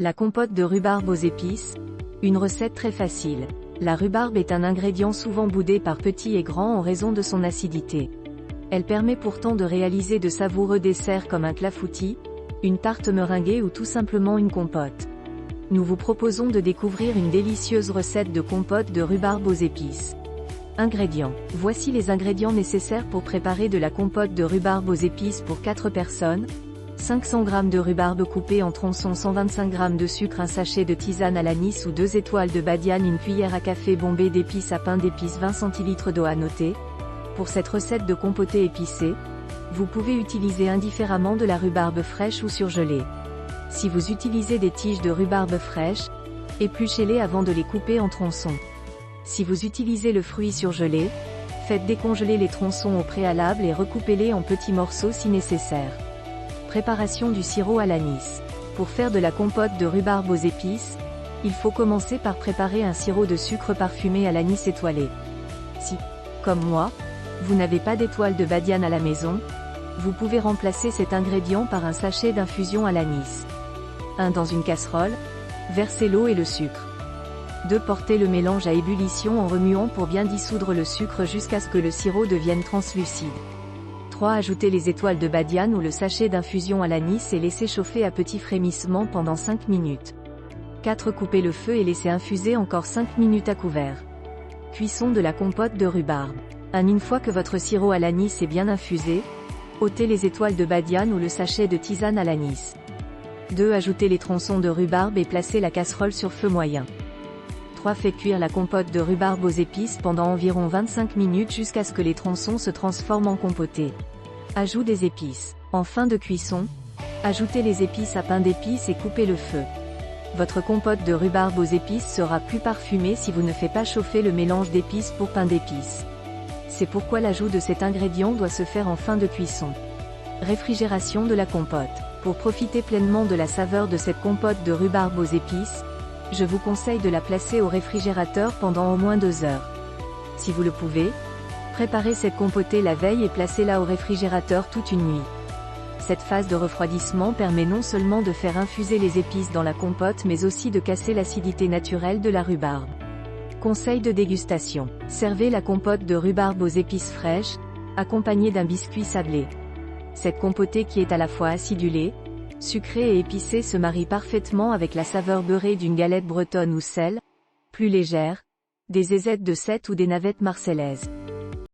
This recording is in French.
La compote de rhubarbe aux épices, une recette très facile. La rhubarbe est un ingrédient souvent boudé par petits et grands en raison de son acidité. Elle permet pourtant de réaliser de savoureux desserts comme un clafoutis, une tarte meringuée ou tout simplement une compote. Nous vous proposons de découvrir une délicieuse recette de compote de rhubarbe aux épices. Ingrédients. Voici les ingrédients nécessaires pour préparer de la compote de rhubarbe aux épices pour 4 personnes. 500 g de rhubarbe coupée en tronçons, 125 g de sucre, un sachet de tisane à l'anis ou 2 étoiles de badiane, une cuillère à café bombée d'épices à pain d'épices, 20 cl d'eau à noter. Pour cette recette de compoté épicé, vous pouvez utiliser indifféremment de la rhubarbe fraîche ou surgelée. Si vous utilisez des tiges de rhubarbe fraîche, épluchez-les avant de les couper en tronçons. Si vous utilisez le fruit surgelé, faites décongeler les tronçons au préalable et recoupez-les en petits morceaux si nécessaire. Préparation du sirop à l'anis. Pour faire de la compote de rhubarbe aux épices, il faut commencer par préparer un sirop de sucre parfumé à l'anis étoilé. Si, comme moi, vous n'avez pas d'étoile de badiane à la maison, vous pouvez remplacer cet ingrédient par un sachet d'infusion à l'anis. 1. Dans une casserole, versez l'eau et le sucre. 2. Portez le mélange à ébullition en remuant pour bien dissoudre le sucre jusqu'à ce que le sirop devienne translucide. 3. Ajoutez les étoiles de badiane ou le sachet d'infusion à l'anis et laissez chauffer à petit frémissement pendant 5 minutes. 4. Coupez le feu et laissez infuser encore 5 minutes à couvert. Cuisson de la compote de rhubarbe. 1. Une fois que votre sirop à l'anis est bien infusé, ôtez les étoiles de badiane ou le sachet de tisane à l'anis. 2. Ajoutez les tronçons de rhubarbe et placez la casserole sur feu moyen. 3. Faites cuire la compote de rhubarbe aux épices pendant environ 25 minutes jusqu'à ce que les tronçons se transforment en compoté. Ajout des épices. En fin de cuisson, ajoutez les épices à pain d'épices et coupez le feu. Votre compote de rhubarbe aux épices sera plus parfumée si vous ne faites pas chauffer le mélange d'épices pour pain d'épices. C'est pourquoi l'ajout de cet ingrédient doit se faire en fin de cuisson. Réfrigération de la compote. Pour profiter pleinement de la saveur de cette compote de rhubarbe aux épices, je vous conseille de la placer au réfrigérateur pendant au moins 2 heures. Si vous le pouvez, préparez cette compotée la veille et placez-la au réfrigérateur toute une nuit. Cette phase de refroidissement permet non seulement de faire infuser les épices dans la compote mais aussi de casser l'acidité naturelle de la rhubarbe. Conseil de dégustation. Servez la compote de rhubarbe aux épices fraîches, accompagnée d'un biscuit sablé. Cette compotée qui est à la fois acidulée, sucrée et épicée se marie parfaitement avec la saveur beurrée d'une galette bretonne ou sel, plus légère, des aisettes de Sète ou des navettes marcellaises.